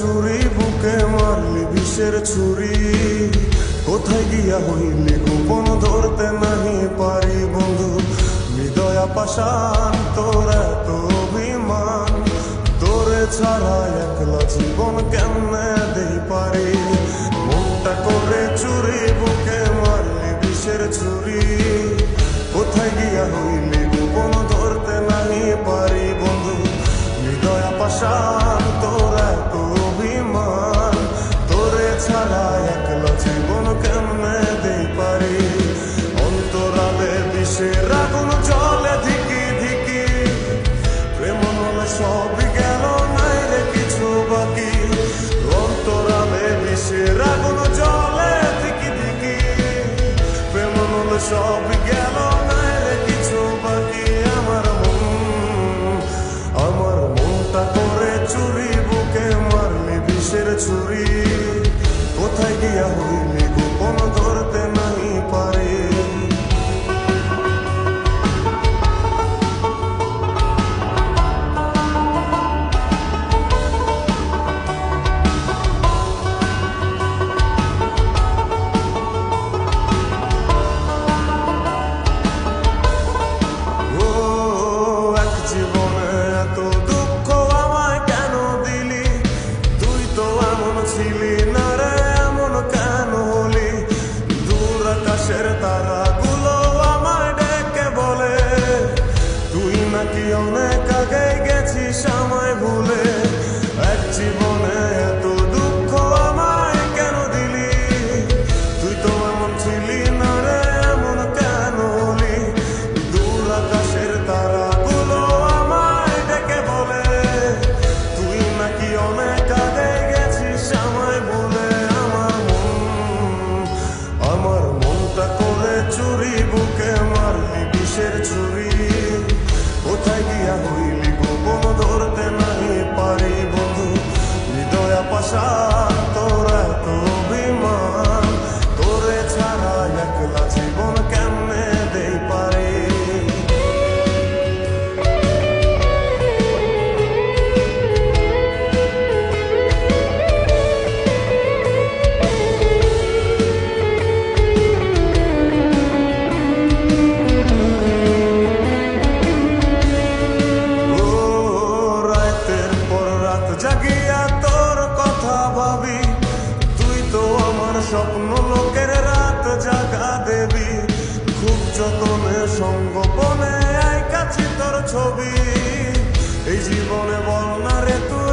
চুরি বুকে মারলি বিষের ছুরি কোথায় গিয়া হইলি গোপন ধরতে নাহি পারি বন্ধু হৃদয়া পাষাণ তোর এত অভিমান তোরে ছাড়া একলা জীবন কেমনে দেই পারি মনটা করে চুরি বুকে মারলি বিষের ছুরি কোথায় গিয়া হইলি গোপন ধরতে নাহি পারি বন্ধু হৃদয়া পাষাণ তোর এত অভিমান তোরে ছাড়া একলা জীবন কেমনে দেই পারি অন্তরালে বিষের আগুন জ্বলে ধিকি ধিকি প্রেম নলে সবই গেল নাই রে কিছু বাকি অন্তরালে বিষের আগুন জ্বলে ধিকি ধিকি প্রেম নলে সবই গেল নাই রে কিছু বাকি আমার মনটা করে চুরি বুকে মারলি বিষের ছুরি কোথায় গিয়া হইলি গোপন ধরতে নাহি পারি তারাগুলো আমায় ডেকে বলে তুই নাকি অনেক আগে গেছিস আমায় ভুলে এক জীবনে এত দুঃখ আমায় কেন দিলি তুই তো এমন ছিলি না রে এমন কেন হলি দূর আকাশের তারাগুলো আমায় ডেকে বলে তুই নাকি অনেক আগে গেছিস আমায় ভুলে আমার মনটা করে চুরি বুকে মারলি বিষের ছুরি কোথায় গিয়া হইলি গোপন ধরতে নাহি পারি বন্ধু হৃদয়া পাষাণ তোর এত অভিমান তোরে ছাড়া একলা জীবন কেমনে দেই পারি জাগিয়া তোর কথা ভাবি তুই তো আমার স্বপ্ন লোকের রাত জাগা দেবী খুব যতনে সঙ্গোপনে আই কাছে তোর ছবি এই জীবনে বল না রে তুই